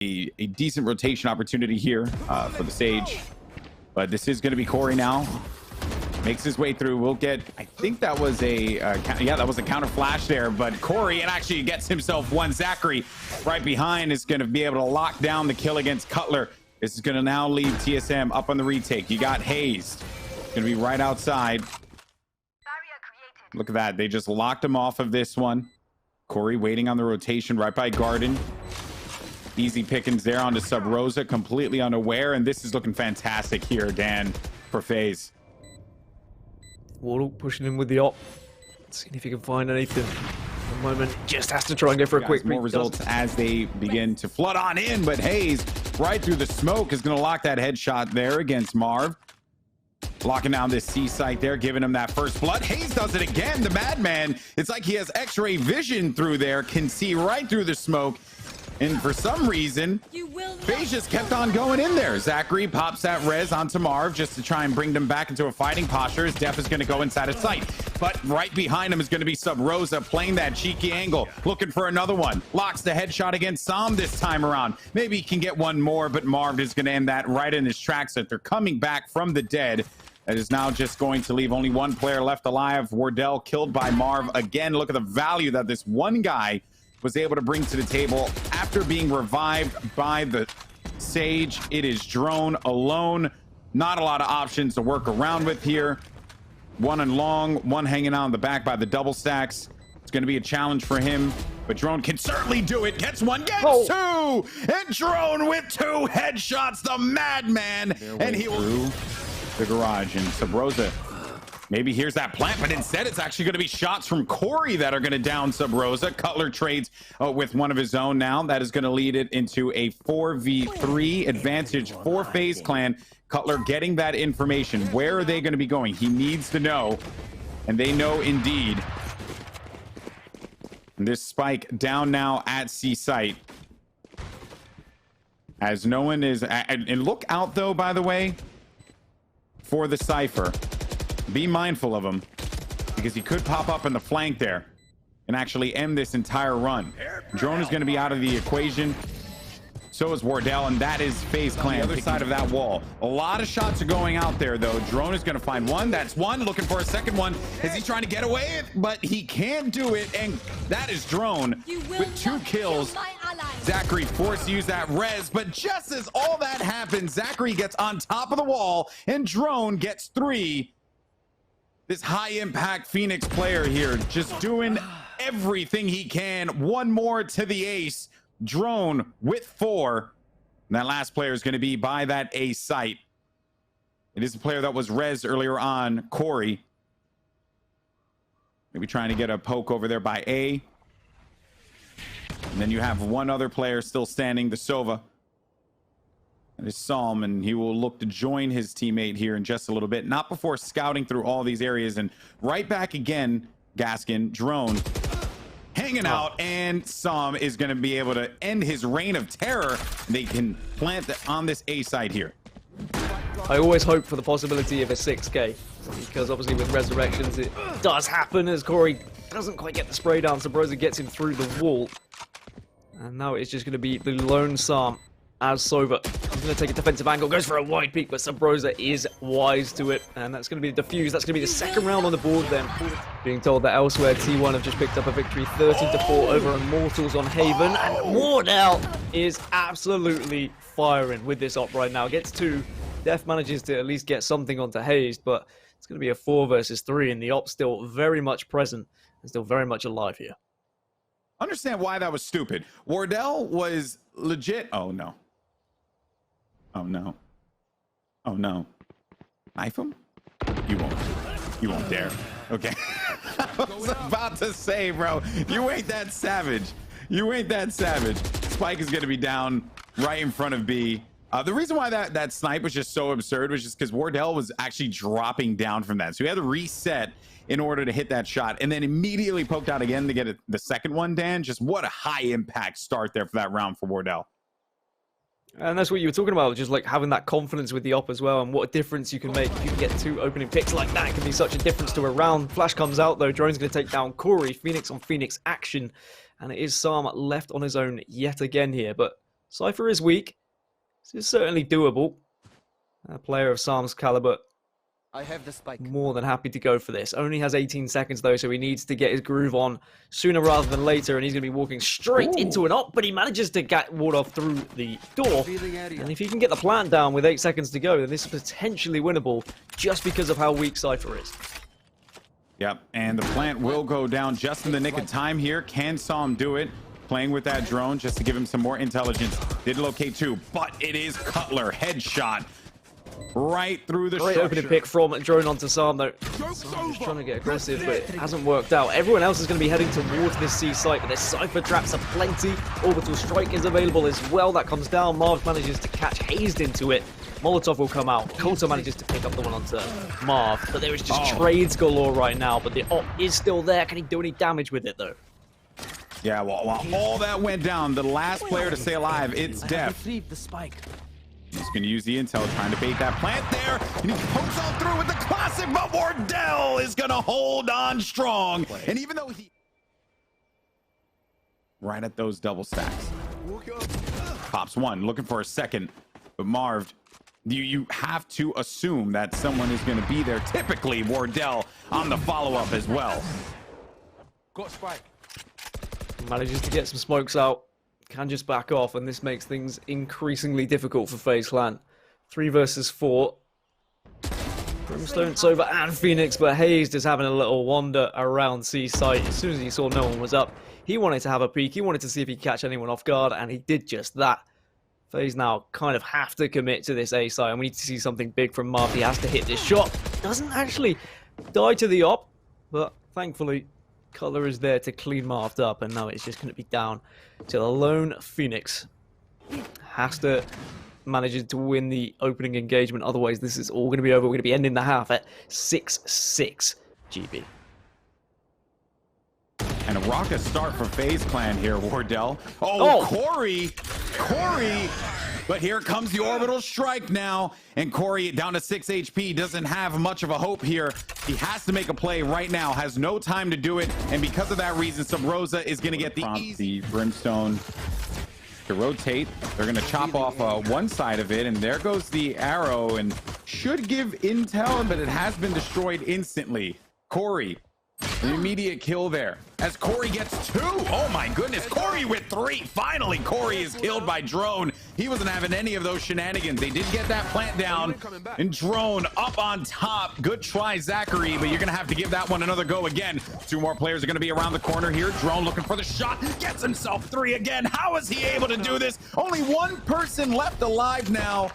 a decent rotation opportunity here for the Sage. But this is going to be Corey now. Makes his way through. We'll get, I think that was a, yeah, that was a counter flash there. But Corey, and actually gets himself one. Zachary right behind is going to be able to lock down the kill against Cutler. This is going to now leave TSM up on the retake. You got hazed. Going to be right outside. Look at that. They just locked him off of this one. Corey waiting on the rotation right by Garden. Easy pickings there onto subroza, completely unaware. And this is looking fantastic here, Dan, for FaZe. Wardell pushing in with the op. Seeing if he can find anything. At the moment, just has to try and go for a quick more results as they begin to flood on in, but Hayes right through the smoke is going to lock that headshot there against Marv. Locking down this C site there, giving him that first blood. Hayes does it again, the madman. It's like he has x-ray vision through there, can see right through the smoke. And for some reason, FaZe just kept on going in there. Zachary pops that res onto Marv just to try and bring them back into a fighting posture. His Def is going to go inside of sight. But right behind him is going to be subroza playing that cheeky angle, looking for another one. Locks the headshot against Sam this time around. Maybe he can get one more, but Marv is going to end that right in his tracks. That they're coming back from the dead. That is now just going to leave only one player left alive. Wardell killed by Marv. Again, look at the value that this one guy was able to bring to the table after being revived by the Sage. It is Drone alone. Not a lot of options to work around with here. One and long, one hanging out on the back by the double stacks. It's going to be a challenge for him, but Drone can certainly do it. Gets one, gets two, and Drone with two headshots, the madman, and he will the garage. And subroza maybe here's that plant, but instead it's actually going to be shots from Corey that are going to down subroza. Cutler trades with one of his own now. That is going to lead it into a 4v3 advantage for FaZe Clan. Cutler getting that information. Where are they going to be going? He needs to know, and they know indeed. And this spike down now at C site. As no one is, and look out though, by the way, for the Cypher. Be mindful of him, because he could pop up in the flank there and actually end this entire run. Drone is going to be out of the equation. So is Wardell, and that is FaZe Clan. The other side of that wall. A lot of shots are going out there, though. Drone is going to find one. That's one. Looking for a second one. Is he trying to get away? But he can't do it, and that is Drone with 2 kills. Zachary forced to use that res, but just as all that happens, Zachary gets on top of the wall, and Drone gets 3. This high-impact Phoenix player here just doing everything he can. One more to the ace. Drone with 4. And that last player is going to be by that A site. It is a player that was res earlier on, Corey. Maybe trying to get a poke over there by A. And then you have one other player still standing, the Sova. That is Psalm, and he will look to join his teammate here in just a little bit. Not before scouting through all these areas. And right back again, Gaskin, Drone, hanging out, and Psalm is going to be able to end his reign of terror. They can plant on this A side here. I always hope for the possibility of a 6K, because obviously with Resurrections it does happen as Corey doesn't quite get the spray down. subroza gets him through the wall. And now it's just going to be the lone Psalm as Sova. He's going to take a defensive angle, goes for a wide peek, but subroza is wise to it, and that's going to be the defuse. That's going to be the second round on the board then. Being told that elsewhere, T1 have just picked up a victory, 30-4 over Immortals on Haven, and Wardell is absolutely firing with this op right now. Gets 2. Def manages to at least get something onto Hazed, but it's going to be a 4 versus 3, and the op still very much present and still very much alive here. Understand why that was stupid. Wardell was legit. Oh no. Oh no. Oh no. Knife him? You won't. You won't dare. Okay. I was about to say, bro, you ain't that savage. You ain't that savage. Spike is going to be down right in front of B. The reason why that snipe was just so absurd was just because Wardell was actually dropping down from that. So he had to reset in order to hit that shot, and then immediately poked out again to get the second one, Dan. Just what a high impact start there for that round for Wardell. And that's what you were talking about, just like having that confidence with the op as well, and what a difference you can make if you can get 2 opening picks like that. It can be such a difference to a round. Flash comes out though, Drone's going to take down Corey. Phoenix on Phoenix action, and it is Psalm left on his own yet again here, but Cypher is weak. This is certainly doable. A player of Psalm's caliber, I have the spike. more than happy to go for this. Only has 18 seconds though, so he needs to get his groove on sooner rather than later, and he's going to be walking straight into an op, but he manages to get ward off through the door. And if he can get the plant down with 8 seconds to go, then this is potentially winnable just because of how weak Cypher is. Yep, and the plant will go down just in the nick of time here. Can Psalm do it? Playing with that drone just to give him some more intelligence. Did locate 2, but it is Cutler. Headshot right through the Great structure. opening pick from drone onto Psalm though. Psalm just trying to get aggressive, but it hasn't worked out. Everyone else is going to be heading towards this C site, but there's Cypher traps aplenty. Orbital strike is available as well. That comes down. Marv manages to catch hazed into it. Molotov will come out. Coulter manages to pick up the one onto Marv, but there is just trades galore right now. But the op is still there. Can he do any damage with it though? Yeah, well, while all that went down, the last player to stay alive, it's Def. The spike. He's going to use the intel, trying to bait that plant there. And he pokes all through with the classic, but Wardell is going to hold on strong. And even though he... Right at those double stacks. Pops one, looking for a second. But Marv, you have to assume that someone is going to be there. Typically, Wardell on the follow-up as well. Got spike. Manages to get some smokes out. Can just back off, and this makes things increasingly difficult for FaZe Clan. 3 versus 4. Brimstone, Sova, and Phoenix, but Hazed is having a little wander around C site. As soon as he saw no one was up, he wanted to have a peek. He wanted to see if he could catch anyone off guard, and he did just that. FaZe now kind of have to commit to this A site, and we need to see something big from Marv. He has to hit this shot. Doesn't actually die to the op, but thankfully Cutler is there to clean Marv up, and now it's just going to be down to the lone Phoenix. Has to manage to win the opening engagement, otherwise this is all going to be over. We're going to be ending the half at 6-6 GB. And a rocket start for FaZe Clan here, Wardell. Oh, Corey! But here comes the orbital strike now. And Corey, down to 6 HP, doesn't have much of a hope here. He has to make a play right now, has no time to do it. And because of that reason, subroza is going to get the Brimstone to rotate. They're going to chop off one side of it. And there goes the arrow, and should give intel, but it has been destroyed instantly. Corey, the immediate kill there. As Corey gets 2. Oh my goodness, Corey with 3. Finally, Corey is killed by drone. He wasn't having any of those shenanigans. They did get that plant down, and drone up on top. Good try, Zachary, but you're gonna have to give that one another go again. 2 more players are gonna be around the corner here. Drone looking for the shot, gets himself 3 again. How is he able to do this? Only 1 person left alive now.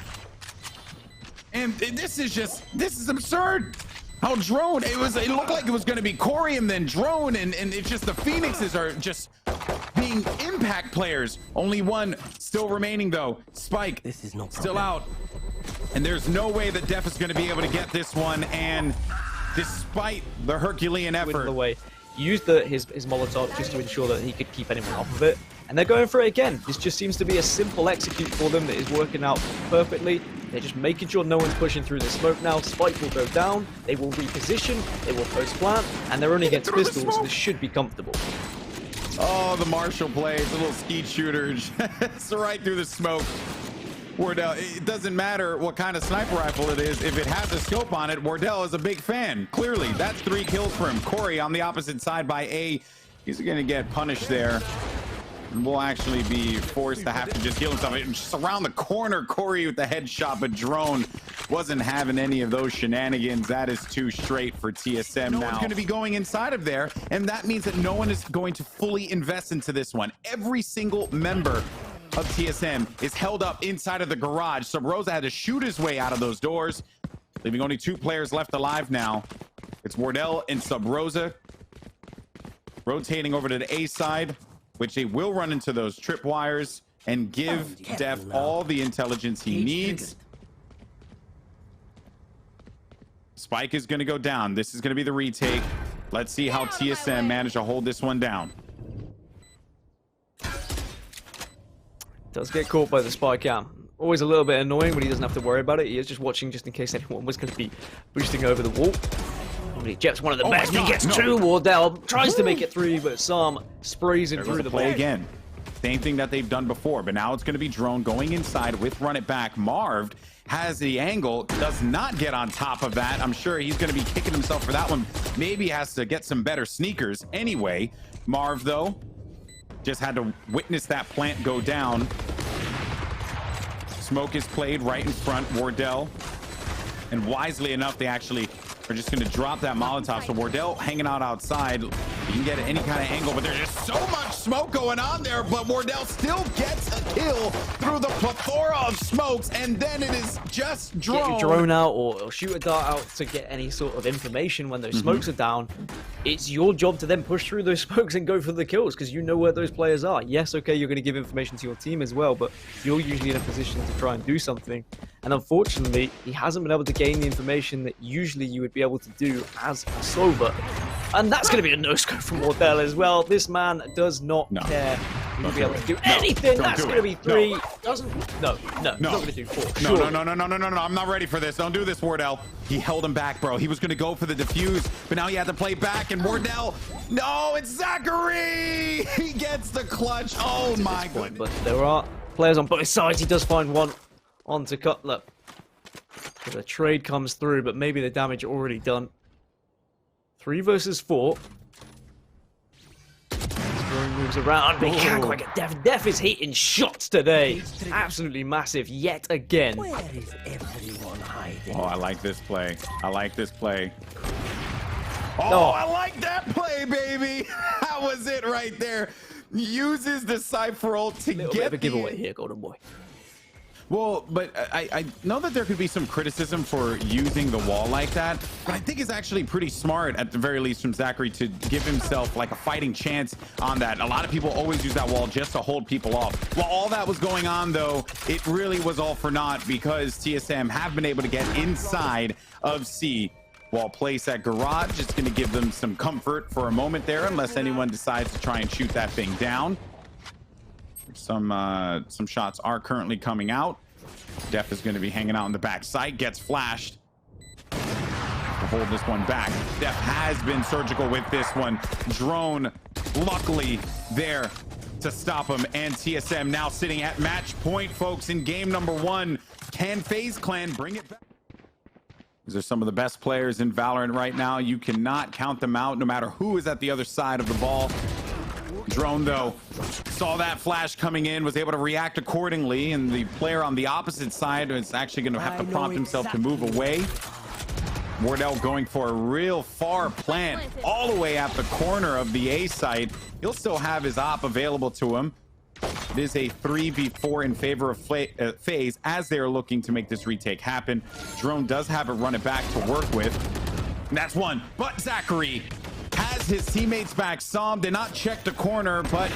And this is absurd. How drone, it looked like it was going to be Corey and then drone, and it's just the Phoenixes are just being impact players. Only 1 still remaining though. Spike, This is no still out, and there's no way that Def is going to be able to get this one. And despite the Herculean effort, The way used his Molotov just to ensure that he could keep anyone off of it, and they're going for it again. This just seems to be a simple execute for them that is working out perfectly. They're just making sure no one's pushing through the smoke now. Spike will go down, they will reposition, they will post plant, and they're only against pistols, so this should be comfortable. oh, the Marshall play, it's a little skeet shooter. It's right through the smoke. Wardell, it doesn't matter what kind of sniper rifle it is. If it has a scope on it, Wardell is a big fan. Clearly, that's 3 kills for him. Corey on the opposite side by A. He's going to get punished there. Will actually be forced to have to just heal himself. Just around the corner, Corey with the headshot, but drone wasn't having any of those shenanigans. That is too straight for TSM. No one's going to be going inside of there, and that means that no one is going to fully invest into this one. Every single member of TSM is held up inside of the garage. Subroza had to shoot his way out of those doors, leaving only 2 players left alive now. It's Wardell and Subroza rotating over to the A side, which they will run into those tripwires and give Def all the intelligence he needs. Spike is going to go down. This is going to be the retake. Let's see how TSM managed to hold this one down. Does get caught by the spike cam. Always a little bit annoying when he doesn't have to worry about it. He is just watching just in case anyone was going to be boosting over the wall. He jets one of the best. He gets 2. Wardell tries to make it 3, but Psalm sprays him through the play ball. again. Same thing that they've done before, but now it's going to be Drone going inside with Run It Back. Marv has the angle, does not get on top of that. I'm sure he's going to be kicking himself for that one. Maybe has to get some better sneakers. Anyway, Marv, though, just had to witness that plant go down. Smoke is played right in front, Wardell. And wisely enough, they actually are just going to drop that Molotov. So Wardell hanging out outside. You can get any kind of angle, but there's just so much smoke going on there. But Wardell still gets a kill through the plethora of smokes. And then it is just Drone. Get your drone out or shoot a dart out to get any sort of information when those smokes are down. It's your job to then push through those smokes and go for the kills because you know where those players are. Yes, okay, you're going to give information to your team as well, but you're usually in a position to try and do something. And unfortunately, he hasn't been able to gain the information that usually you would be able to do as a Sova. And that's going to be a no-scope from Wardell as well. This man does not care. He'll be able to do anything. That's going to be 3. No. Doesn't. No. Not going to do 4. No. I'm not ready for this. Don't do this, Wardell. He held him back, bro. He was going to go for the defuse, but now he had to play back. And Wardell, no, it's Zachary. He gets the clutch. Oh my goodness. But there are players on both sides. He does find one onto Cutler. The trade comes through, but maybe the damage already done. 3 versus 4. Drone moves around, but he can't quite get Def. Def is hitting shots today. Absolutely massive yet again. Where is everyone hiding? Oh, I like this play. I like this play. Oh, No. I like that play, baby. That was it right there. Uses the Cypher ult to Little get bit of a the... giveaway here, Golden Boy. Well, but I know that there could be some criticism for using the wall like that, but I think it's actually pretty smart, at the very least, from Zachary to give himself like a fighting chance on that. A lot of people always use that wall just to hold people off. While all that was going on, though, it really was all for naught because TSM have been able to get inside of C. Wall place at garage is going to give them some comfort for a moment there, unless anyone decides to try and shoot that thing down. Some shots are currently coming out. Def is going to be hanging out on the back side, gets flashed to hold this one back. Def has been surgical with this one. Drone luckily there to stop him, and TSM now sitting at match point, folks, in game number 1. Can FaZe Clan bring it back? These are some of the best players in Valorant right now. You cannot count them out, no matter who is at the other side of the ball. Drone, though, saw that flash coming in, was able to react accordingly, and the player on the opposite side is actually going to have to prompt himself to move away. Wardell going for a real far plant all the way at the corner of the A site. He'll still have his op available to him. It is a 3v4 in favor of FaZe as they're looking to make this retake happen. Drone does have it run it back to work with. And that's one, but Zachary has his teammates back. Som did not check the corner, but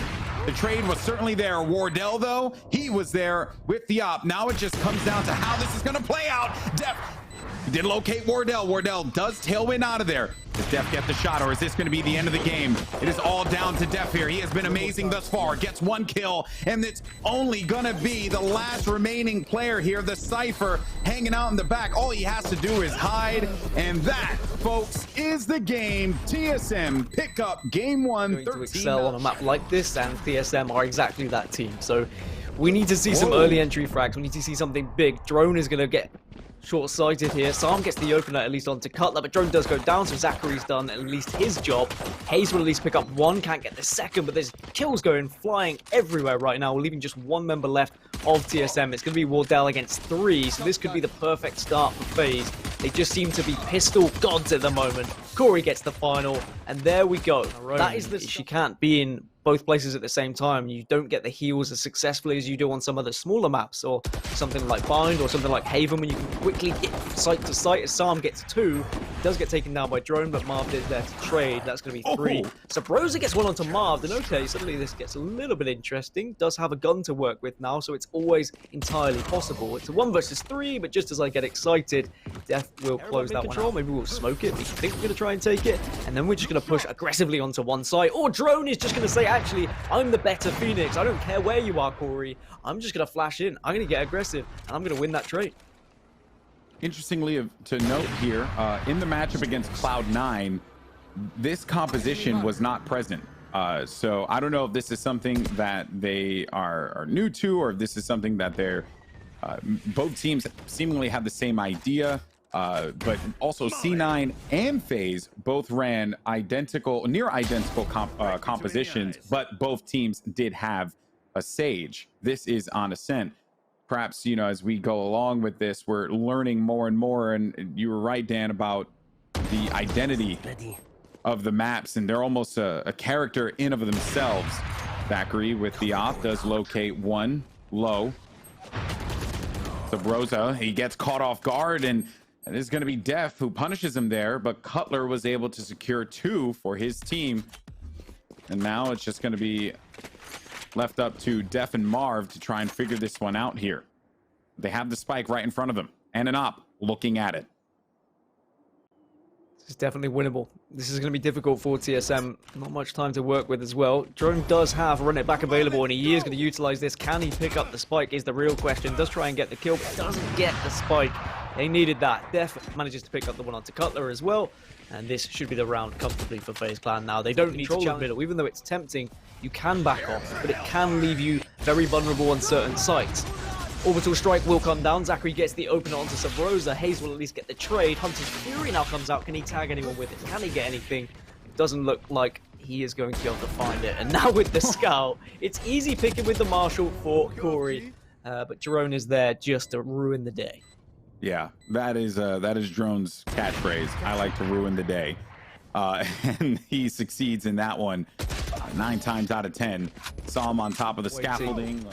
the trade was certainly there. Wardell, though, he was there with the op. Now it just comes down to how this is going to play out. Def did locate Wardell. Wardell does tailwind out of there. Does Def get the shot, or is this going to be the end of the game? It is all down to Def here. He has been amazing thus far. Gets 1 kill, and it's only going to be the last remaining player here, the Cypher, hanging out in the back. All he has to do is hide, and that, folks, is the game. TSM pick up game 1. Going to excel on a map like this, and TSM are exactly that team. So we need to see some early entry frags. We need to see something big. Drone is going to get short-sighted here. Sam gets the opener at least onto Cutler, but Drone does go down, so Zachary's done at least his job. Hazed will at least pick up 1, can't get the second, but there's kills going flying everywhere right now. We're leaving just 1 member left of TSM. It's going to be Wardell against 3, so this could be the perfect start for FaZe. They just seem to be pistol gods at the moment. Corey gets the final, and there we go. That is the... She can't be in both places at the same time. You don't get the heals as successfully as you do on some other smaller maps, or something like Bind, or something like Haven, when you can quickly get site to site. As Sam gets 2, does get taken down by Drone, but Marv is there to trade. That's going to be 3. Subroza gets 1 onto Marv, and okay, suddenly this gets a little bit interesting. Does have a gun to work with now, so it's always entirely possible. It's a 1 versus 3, but just as I get excited, Def will close that one out. Maybe we'll smoke it. We think we're going to try and take it, and then we're just going to push aggressively onto one side. Or Drone is just going to say, actually, I'm the better Phoenix. I don't care where you are, Corey. I'm just going to flash in. I'm going to get aggressive, and I'm going to win that trade. Interestingly to note here, in the matchup against Cloud9, this composition was not present. So I don't know if this is something that they are new to, or if this is something that they're both teams seemingly have the same idea. But also C9 and FaZe both ran near identical compositions, but both teams did have a Sage. This is on Ascent. Perhaps, you know, as we go along with this, we're learning more and more. And you were right, Dan, about the identity of the maps, and they're almost a character in of themselves. Zachary with the op does locate one low. Subroza, he gets caught off guard, and it is going to be Def who punishes him there, but Cutler was able to secure 2 for his team. And now it's just going to be left up to Def and Marv to try and figure this one out here. They have the spike right in front of them, and an op looking at it. This is definitely winnable. This is going to be difficult for TSM. Not much time to work with as well. Drone does have run it back available, and he is going to utilize this. Can he pick up the spike is the real question. Does try and get the kill, but doesn't get the spike. They needed that. Def manages to pick up the one onto Cutler as well. And this should be the round comfortably for FaZe Clan now. They don't need to challenge middle. Even though it's tempting, you can back off, but it can leave you very vulnerable on certain sites. Orbital Strike will come down. Zachary gets the opener onto subroza. Hazed will at least get the trade. Hunter's Fury now comes out. Can he tag anyone with it? Can he get anything? Doesn't look like he is going to be able to find it. And now with the Scout, it's easy picking with the Marshal for Corey. But Drone is there just to ruin the day. Yeah, that is Drone's catchphrase. I like to ruin the day. And he succeeds in that one 9 times out of 10. Saw him on top of the scaffolding.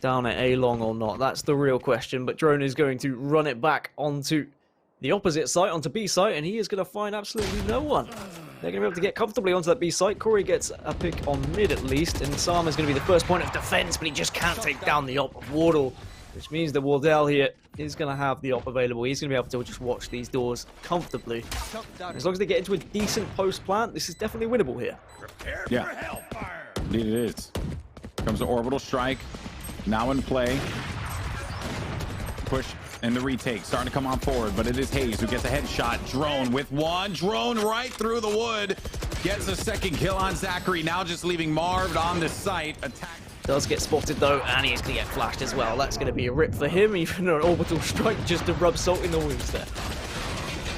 Down at A long or not, that's the real question. But Drone is going to run it back onto the opposite site, onto B site, and he is going to find absolutely no one. They're going to be able to get comfortably onto that B site. Corey gets a pick on mid at least, and Sam is going to be the first point of defense, but he just can't take down the op of Wardell, which means that Wardell here is going to have the op available. He's going to be able to just watch these doors comfortably. As long as they get into a decent post plant, this is definitely winnable here. Yeah, indeed it is. Comes the orbital strike. Now in play. Push and the retake starting to come on forward, but it is Hazed who gets a headshot. Drone with one. Drone right through the wood. Gets a second kill on Zachary. Now just leaving Marv on the site. Attack. Does get spotted though, and he is going to get flashed as well. That's going to be a rip for him, even an orbital strike just to rub salt in the wounds there.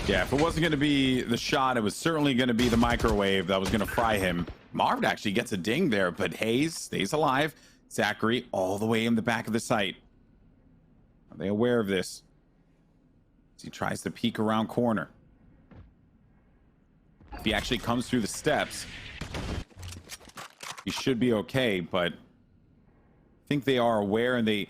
Yeah, if it wasn't going to be the shot, it was certainly going to be the microwave that was going to fry him. Marv actually gets a ding there, but Hazed stays alive. Zachary all the way in the back of the site. Are they aware of this? As he tries to peek around corner. If he actually comes through the steps, he should be okay, but I think they are aware, and they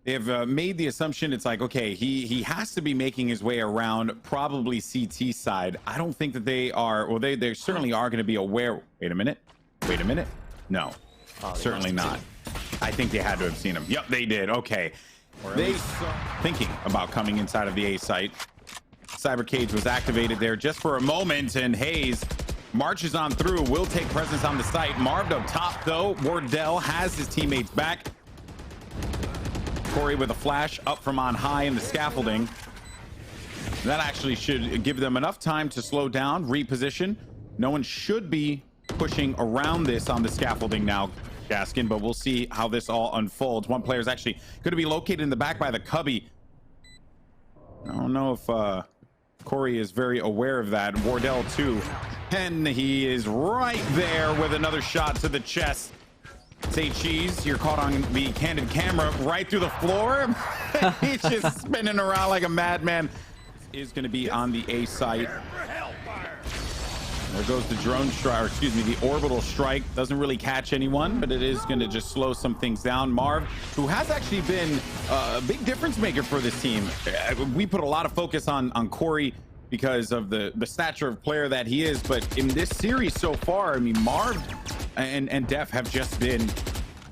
have made the assumption it's like, okay, he has to be making his way around probably CT side. I don't think that they are, well, they certainly are going to be aware. Wait a minute. No. Certainly not. I think they had to have seen him. Yep, they did. Okay. They thinking about coming inside of the A site. Cyber Cage was activated there just for a moment, and Hazed marches on through, will take presence on the site. Marv up top, though. Wardell has his teammates back. Corey with a flash up from on high in the scaffolding. That actually should give them enough time to slow down, reposition. No one should be pushing around this on the scaffolding now, Gaskin, but we'll see how this all unfolds. One player is actually going to be located in the back by the cubby. I don't know if Corey is very aware of that. Wardell too, and he is right there with another shot to the chest. Say cheese, you're caught on the candid camera right through the floor. He's just spinning around like a madman. This is going to be on the A site. There goes the drone strike, or excuse me, the orbital strike. Doesn't really catch anyone, but it is going to just slow some things down. Marv, who has actually been a big difference maker for this team. We put a lot of focus on Corey because of the stature of player that he is, but in this series so far, I mean, Marv and Def have just been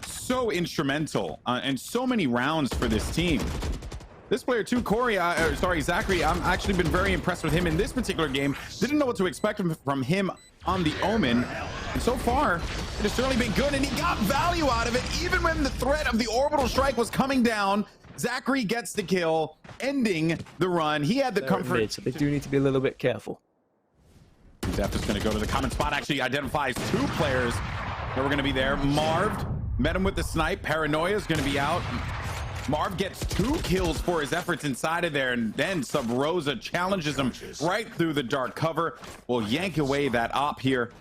so instrumental and so many rounds for this team. This player too, Corey, Zachary, I've actually been very impressed with him in this particular game. Didn't know what to expect from him on the Omen. And so far, it has certainly been good, and he got value out of it. Even when the threat of the orbital strike was coming down, Zachary gets the kill, ending the run. He had the comfort. So they do need to be a little bit careful. Def is going to go to the common spot. Actually identifies 2 players that were going to be there. Marv met him with the snipe. Paranoia is going to be out. Marv gets 2 kills for his efforts inside of there, and then subroza challenges him right through the dark cover. Will yank away that op here.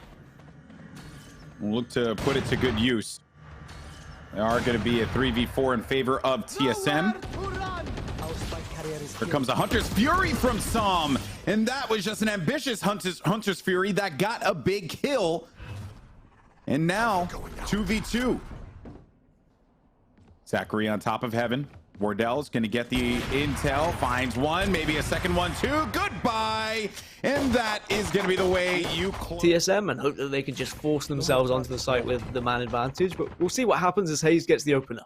We'll look to put it to good use. There are going to be a 3v4 in favor of TSM. Here comes a Hunter's Fury from Psalm, and that was just an ambitious Hunter's Fury that got a big kill. And now 2v2. Zachary on top of heaven. Wardell's going to get the intel, finds one, maybe a second one too. Goodbye. And that is going to be the way you TSM, and hope that they can just force themselves onto the site with the man advantage. But we'll see what happens as hazed gets the opener.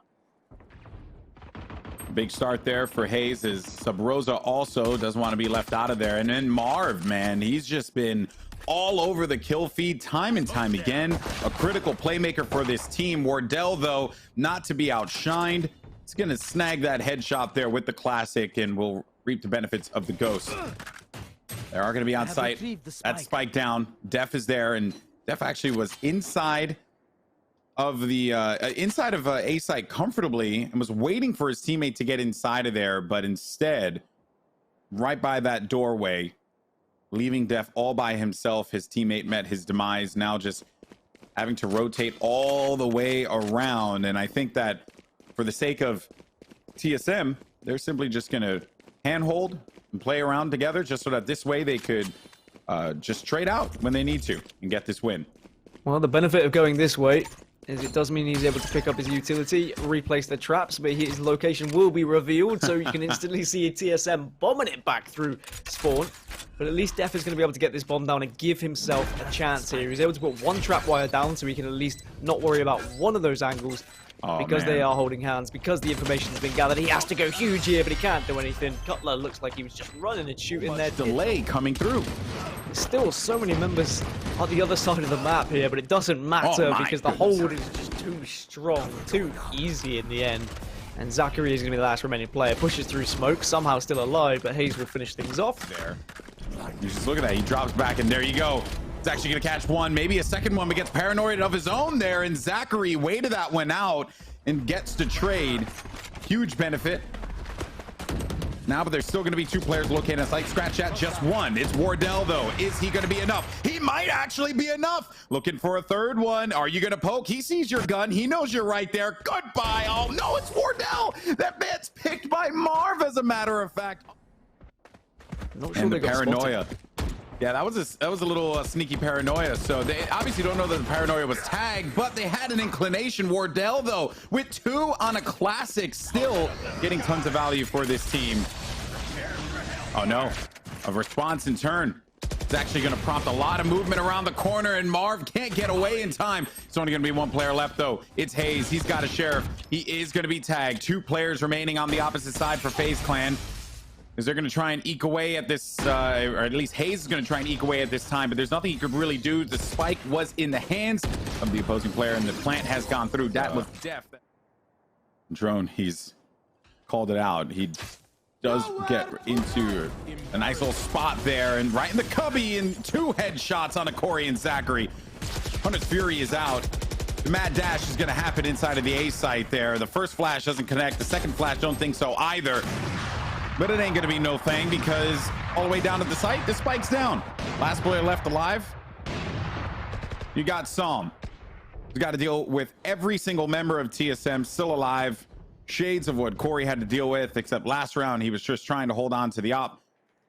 Big start there for hazed, as subroza also doesn't want to be left out of there. And then Marv, man, he's just been all over the kill feed time and time again. A critical playmaker for this team. Wardell, though, not to be outshined. He's going to snag that headshot there with the classic and will reap the benefits of the ghost. They are going to be on site. That spike down. Def is there, and Def actually was inside of the A site comfortably and was waiting for his teammate to get inside of there, but instead, right by that doorway, leaving Def all by himself. His teammate met his demise, now just having to rotate all the way around. And I think that for the sake of TSM, they're simply just going to handhold and play around together, just so that this way they could just trade out when they need to and get this win. Well, the benefit of going this way is it does mean he's able to pick up his utility, replace the traps, but his location will be revealed, so you can instantly see a TSM bombing it back through spawn. But at least Def is going to be able to get this bomb down and give himself a chance here. He's able to put 1 trap wire down, so he can at least not worry about one of those angles. Because they are holding hands, because the information's been gathered. He has to go huge here, but he can't do anything. Cutler looks like he was just running and shooting there. Delay coming through. There's still so many members on the other side of the map here, but it doesn't matter because the hold is just too strong, too easy in the end. And Zachary is going to be the last remaining player. Pushes through smoke, somehow still alive, but hazed will finish things off. There. You just look at that. He drops back, and there you go. He's actually going to catch one, maybe a second one, but gets paranoid of his own there. And Zachary waited that one out and gets to trade. Huge benefit. Now, but there's still going to be 2 players located on site. Scratch at just 1. It's Wardell, though. Is he going to be enough? He might actually be enough. Looking for a third one. Are you going to poke? He sees your gun. He knows you're right there. Goodbye. Oh, no, it's Wardell. That man's picked by Marv, as a matter of fact. Not sure And the they got paranoia. spotted. Yeah, that was a little sneaky paranoia. So they obviously don't know that the paranoia was tagged, but they had an inclination. Wardell, though, with 2 on a classic, still getting tons of value for this team. Oh no, a response in turn. It's actually going to prompt a lot of movement around the corner, and Marv can't get away in time. It's only going to be 1 player left, though. It's hazed. He's got a sheriff. He is going to be tagged. 2 players remaining on the opposite side for FaZe Clan. Is they're going to try and eke away at this, or at least hazed is going to try and eke away at this time, but there's nothing he could really do. The spike was in the hands of the opposing player, and the plant has gone through. That was Def. Drone, he's called it out. He does get into a nice little spot there, and right in the cubby, and 2 headshots on a Corey and Zachary. Hunter's Fury is out. The mad dash is going to happen inside of the A site there. The first flash doesn't connect. The second flash, don't think so either. But it ain't gonna be no thing, because all the way down to the site, the spike's down. Last player left alive. You got Psalm. You got to deal with every single member of TSM still alive. Shades of what Corey had to deal with, except last round he was just trying to hold on to the op.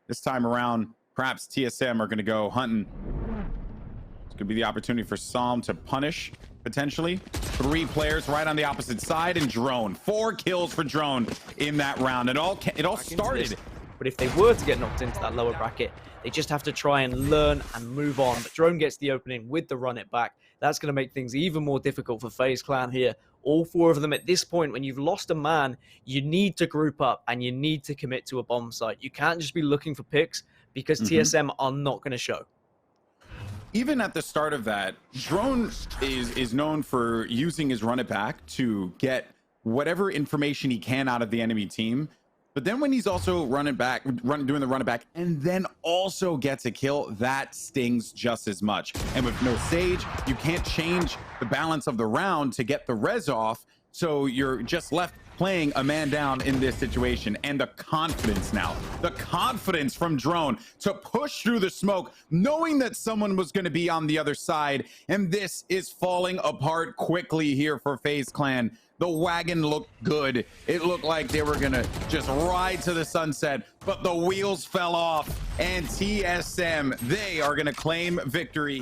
This time around, perhaps TSM are gonna go hunting. It's gonna be the opportunity for Psalm to punish, potentially. 3 players right on the opposite side, and Drone. 4 kills for Drone in that round. It all started. But if they were to get knocked into that lower bracket, they just have to try and learn and move on. But Drone gets the opening with the run it back. That's going to make things even more difficult for FaZe Clan here. All 4 of them at this point, when you've lost a man, you need to group up and you need to commit to a bomb site. You can't just be looking for picks, because TSM are not going to show. Even at the start of that, Drone is known for using his run it back to get whatever information he can out of the enemy team. But then when he's also doing the run it back, and then also gets a kill, that stings just as much. And with no Sage, you can't change the balance of the round to get the res off. So you're just left playing a man down in this situation. And the confidence now, the confidence from Drone to push through the smoke, knowing that someone was going to be on the other side. And this is falling apart quickly here for FaZe Clan. The wagon looked good. It looked like they were gonna just ride to the sunset, but the wheels fell off, and TSM, they are gonna claim victory here.